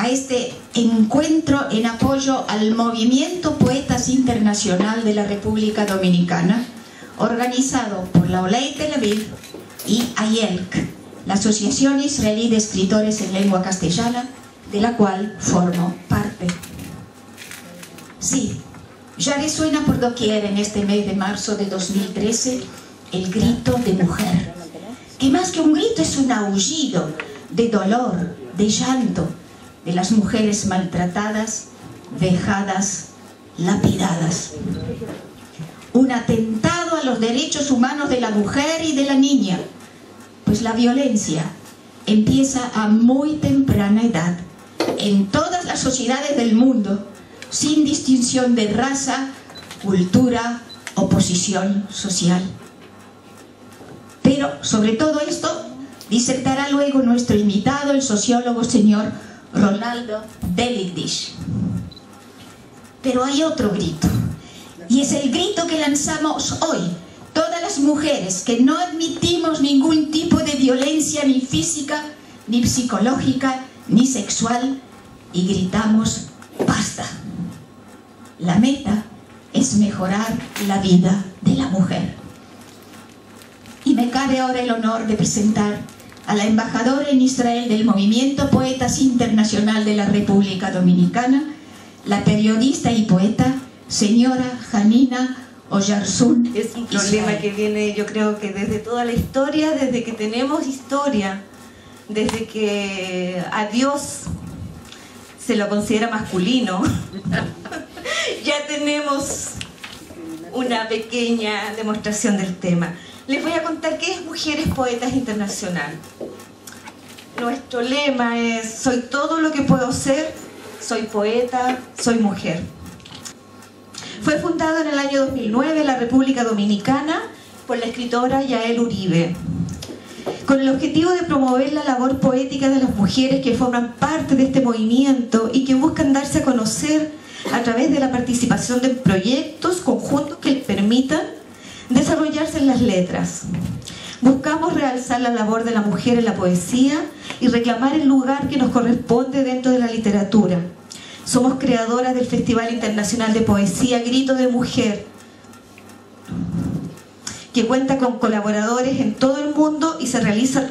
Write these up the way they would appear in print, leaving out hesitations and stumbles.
a este encuentro en apoyo al Movimiento Poetas Internacional de la República Dominicana, organizado por la Oley Tel Aviv y AYELC, la Asociación Israelí de Escritores en Lengua Castellana, de la cual formo parte. Sí, ya resuena por doquier en este mes de marzo de 2013 el grito de mujer, que más que un grito es un aullido de dolor, de llanto, de las mujeres maltratadas, vejadas, lapidadas. Un atentado a los derechos humanos de la mujer y de la niña, pues la violencia empieza a muy temprana edad en todas las sociedades del mundo, sin distinción de raza, cultura o posición social. Pero sobre todo esto disertará luego nuestro invitado, el sociólogo señor Ronaldo Deligdish. Pero hay otro grito, y es el grito que lanzamos hoy, todas las mujeres que no admitimos ningún tipo de violencia, ni física, ni psicológica, ni sexual, y gritamos ¡basta! La meta es mejorar la vida de la mujer. Y me cabe ahora el honor de presentar a la embajadora en Israel del Movimiento Poetas Internacional de la República Dominicana, la periodista y poeta, señora Janina Oyarzún. Es un problema que viene, yo creo que desde toda la historia, desde que tenemos historia, desde que a Dios se lo considera masculino, ya tenemos una pequeña demostración del tema. Les voy a contar qué es Mujeres Poetas Internacional. Nuestro lema es: soy todo lo que puedo ser, soy poeta, soy mujer. Fue fundado en el año 2009 en la República Dominicana por la escritora Yael Uribe, con el objetivo de promover la labor poética de las mujeres que forman parte de este movimiento y que buscan darse a conocer a través de la participación de proyectos conjuntos que les permitan desarrollarse en las letras. Buscamos realzar la labor de la mujer en la poesía y reclamar el lugar que nos corresponde dentro de la literatura. Somos creadoras del Festival Internacional de Poesía Grito de Mujer, que cuenta con colaboradores en todo el mundo y se realiza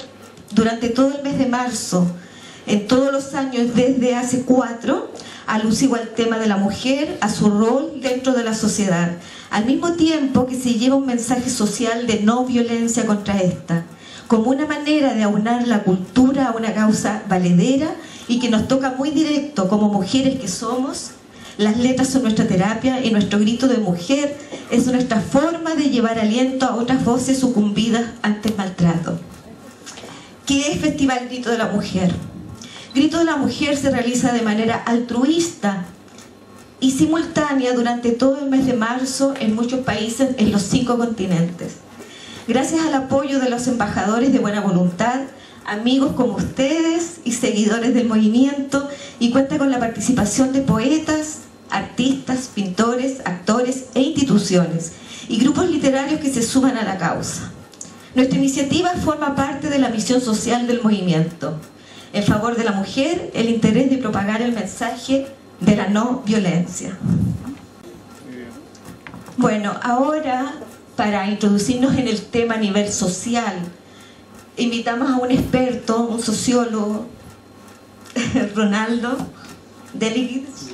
durante todo el mes de marzo, en todos los años desde hace 4, alusivo al tema de la mujer, a su rol dentro de la sociedad, al mismo tiempo que se lleva un mensaje social de no violencia contra esta, como una manera de aunar la cultura a una causa valedera y que nos toca muy directo como mujeres que somos. Las letras son nuestra terapia y nuestro grito de mujer es nuestra forma de llevar aliento a otras voces sucumbidas ante el maltrato. ¿Qué es Festival Grito de la Mujer? Grito de la Mujer se realiza de manera altruista y simultánea durante todo el mes de marzo en muchos países en los 5 continentes. Gracias al apoyo de los embajadores de buena voluntad, amigos como ustedes y seguidores del movimiento, y cuenta con la participación de poetas, artistas, pintores, actores e instituciones y grupos literarios que se suman a la causa. Nuestra iniciativa forma parte de la misión social del movimiento, en favor de la mujer, el interés de propagar el mensaje de la no violencia. Bueno, ahora, para introducirnos en el tema a nivel social, invitamos a un experto, un sociólogo, Ronaldo Deligdish.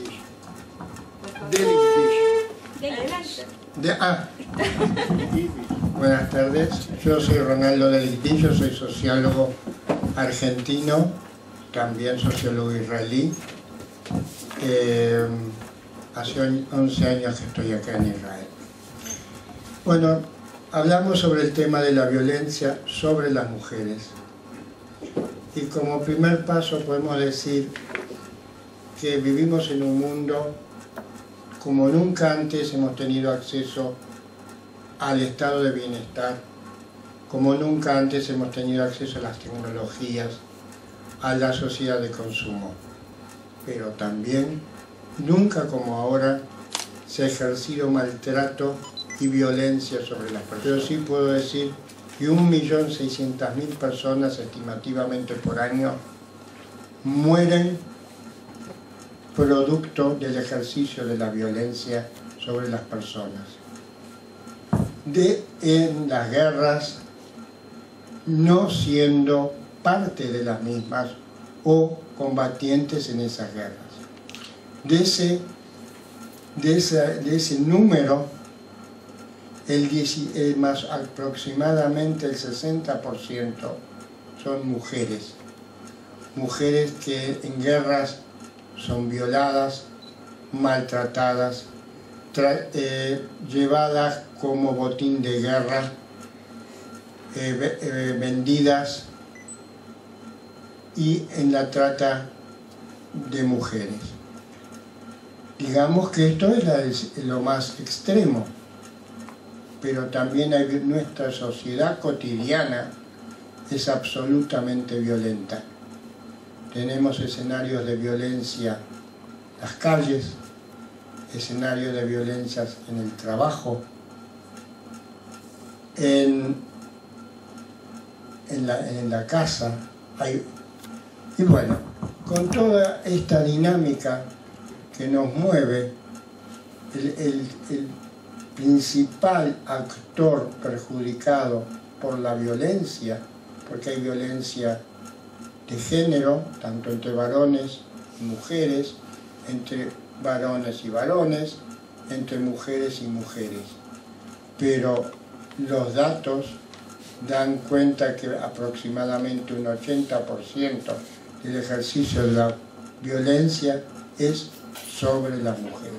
Buenas tardes, yo soy Ronaldo Deligdish, yo soy sociólogo argentino, también sociólogo israelí. Hace 11 años que estoy acá en Israel. Bueno, hablamos sobre el tema de la violencia sobre las mujeres. Y como primer paso podemos decir que vivimos en un mundo como nunca antes hemos tenido acceso al estado de bienestar, como nunca antes hemos tenido acceso a las tecnologías, a la sociedad de consumo. Pero también, nunca como ahora, se ha ejercido maltrato y violencia sobre las personas. Pero sí puedo decir que 1.600.000 personas estimativamente por año mueren producto del ejercicio de la violencia sobre las personas. En las guerras, no siendo parte de las mismas o combatientes en esas guerras. De ese número, más aproximadamente el 60% son mujeres. Mujeres que en guerras son violadas, maltratadas, llevadas como botín de guerra, vendidas y en la trata de mujeres. Digamos que esto es lo más extremo, pero también nuestra sociedad cotidiana es absolutamente violenta. Tenemos escenarios de violencia en las calles, escenarios de violencias en el trabajo, en la casa. Y bueno, con toda esta dinámica que nos mueve, el principal actor perjudicado por la violencia, porque hay violencia de género, tanto entre varones y mujeres, entre varones y varones, entre mujeres y mujeres. Pero los datos dan cuenta que aproximadamente un 80% del ejercicio de la violencia es sobre las mujeres.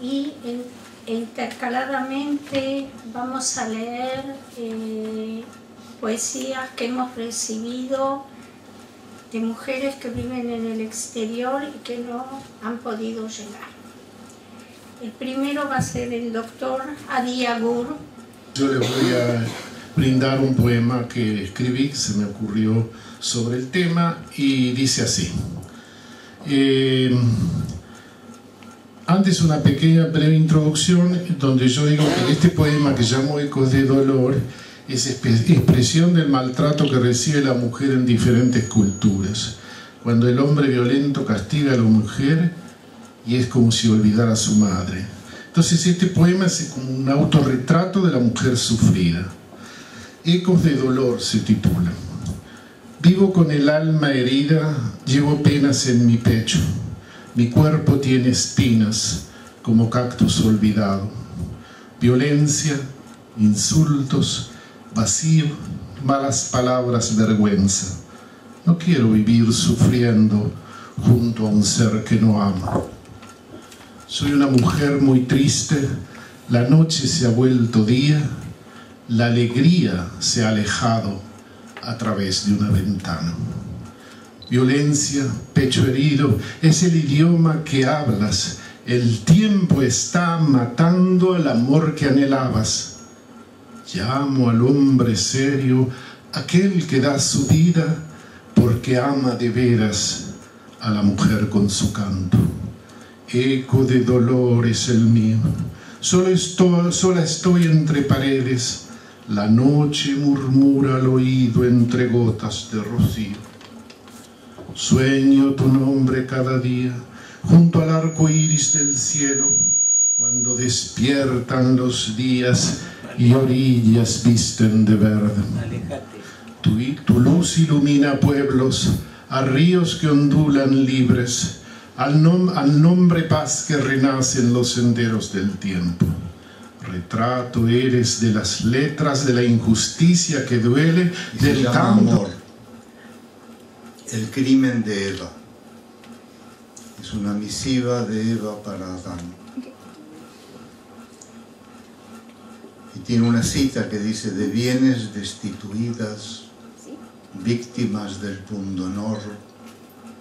Y intercaladamente vamos a leer poesías que hemos recibido de mujeres que viven en el exterior y que no han podido llegar. El primero va a ser el doctor Adi Agur. Yo les voy a brindar un poema que escribí, que se me ocurrió sobre el tema, y dice así. Antes una pequeña breve introducción donde yo digo que este poema que llamo Ecos de Dolor es expresión del maltrato que recibe la mujer en diferentes culturas. Cuando el hombre violento castiga a la mujer y es como si olvidara a su madre. Entonces este poema es como un autorretrato de la mujer sufrida. Ecos de Dolor se titula. Vivo con el alma herida, llevo penas en mi pecho. Mi cuerpo tiene espinas como cactus olvidado. Violencia, insultos, vacío, malas palabras, vergüenza. No quiero vivir sufriendo junto a un ser que no amo. Soy una mujer muy triste, la noche se ha vuelto día, la alegría se ha alejado a través de una ventana. Violencia, pecho herido, es el idioma que hablas. El tiempo está matando al amor que anhelabas. Llamo al hombre serio, aquel que da su vida porque ama de veras a la mujer con su canto. Eco de dolor es el mío. Sola estoy entre paredes. La noche murmura al oído entre gotas de rocío. Sueño tu nombre cada día junto al arco iris del cielo, cuando despiertan los días y orillas visten de verde. Tu luz ilumina pueblos, a ríos que ondulan libres, al nombre paz que renace en los senderos del tiempo. Retrato eres de las letras de la injusticia que duele, del canto. Amor. El crimen de Eva. Es una misiva de Eva para Adán. Y tiene una cita que dice: de bienes destituidas, víctimas del pundonor,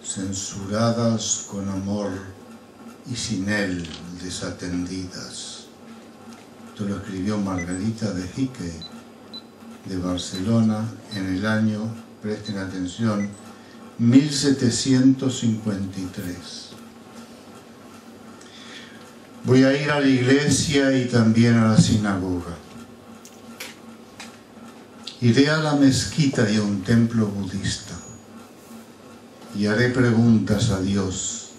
censuradas con amor y sin él desatendidas. Esto lo escribió Margarita de Hickey, de Barcelona, en el año, presten atención, 1753. Voy a ir a la iglesia y también a la sinagoga. Iré a la mezquita y a un templo budista. y haré preguntas a Dios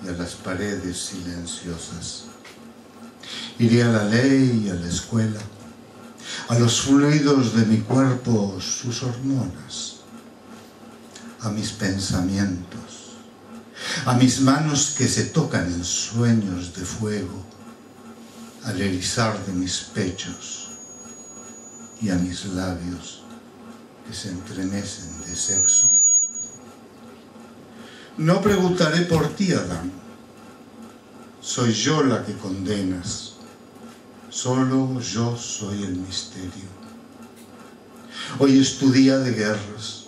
y a las paredes silenciosas. Iré a la ley y a la escuela, a los fluidos de mi cuerpo, sus hormonas, a mis pensamientos, a mis manos que se tocan en sueños de fuego, al erizar de mis pechos, y a mis labios que se entremecen de sexo. No preguntaré por ti, Adán. Soy yo la que condenas. Solo yo soy el misterio. Hoy es tu día de guerras.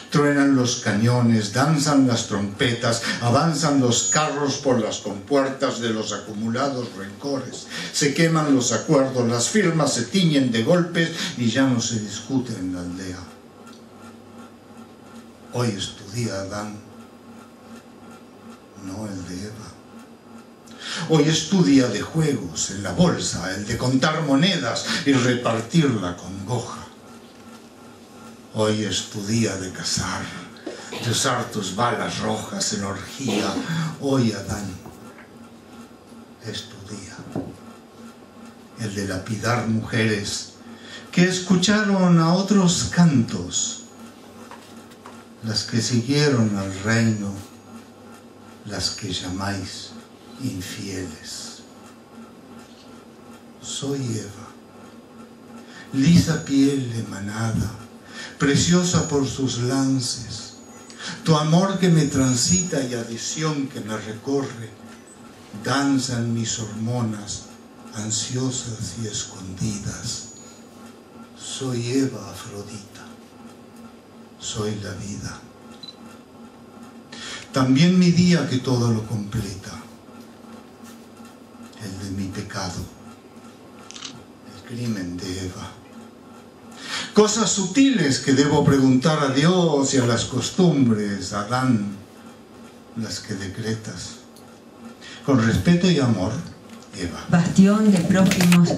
Truenan los cañones, danzan las trompetas, avanzan los carros por las compuertas de los acumulados rencores. Se queman los acuerdos, las firmas se tiñen de golpes y ya no se discute en la aldea. Hoy es tu día, Adán, no el de Eva. Hoy es tu día de juegos en la bolsa, el de contar monedas y repartir la congoja. Hoy es tu día de cazar, de usar tus balas rojas en orgía. Hoy, Adán, es tu día, el de lapidar mujeres que escucharon a otros cantos, las que siguieron al reino, las que llamáis infieles. Soy Eva, lisa piel emanada, preciosa por sus lances, tu amor que me transita y adhesión que me recorre, danzan mis hormonas ansiosas y escondidas. Soy Eva Afrodita, soy la vida. También mi día que todo lo completa, el de mi pecado, el crimen de Eva. Cosas sutiles que debo preguntar a Dios y a las costumbres, Adán, las que decretas. Con respeto y amor, Eva. Bastión de prójimos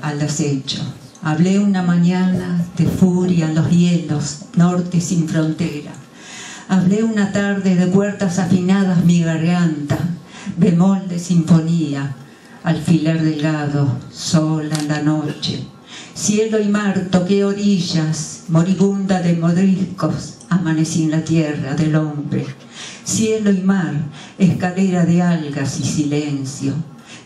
al acecho. Hablé una mañana de furia en los hielos, norte sin frontera. Hablé una tarde de cuerdas afinadas mi garganta, bemol de sinfonía, alfiler delgado, sola en la noche. Cielo y mar toqué orillas, moribunda de modriscos, amanecí en la tierra del hombre. Cielo y mar, escalera de algas y silencio.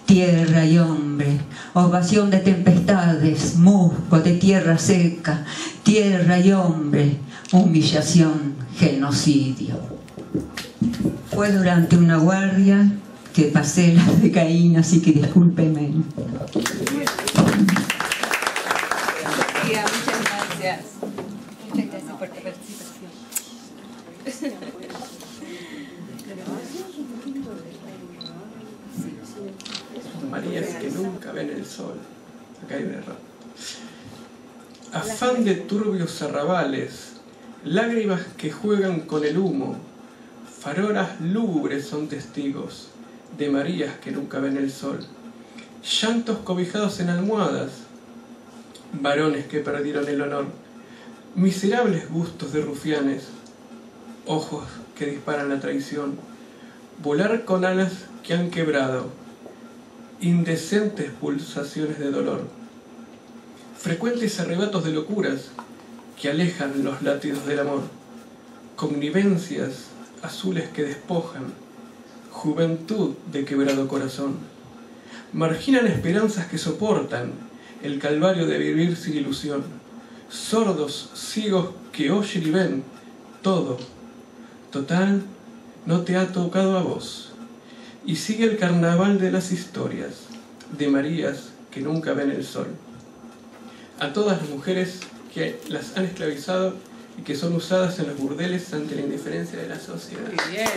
Tierra y hombre, ovación de tempestades, musgo de tierra seca. Tierra y hombre, humillación, genocidio. Fue durante una guardia que pasé las de Caín, así que discúlpeme. Muchas gracias. Muchas gracias por tu participación. Marías que nunca ven el sol. Acá hay un error. Afán de turbios arrabales, lágrimas que juegan con el humo, farolas lúgubres son testigos de Marías que nunca ven el sol. Llantos cobijados en almohadas, varones que perdieron el honor, miserables gustos de rufianes, ojos que disparan la traición, volar con alas que han quebrado, indecentes pulsaciones de dolor, frecuentes arrebatos de locuras que alejan los latidos del amor, connivencias azules que despojan, juventud de quebrado corazón, marginan esperanzas que soportan el calvario de vivir sin ilusión, sordos, ciegos que oyen y ven todo. Total, no te ha tocado a vos. Y sigue el carnaval de las historias, de Marías que nunca ven el sol. A todas las mujeres que las han esclavizado y que son usadas en los burdeles ante la indiferencia de la sociedad. Muy bien.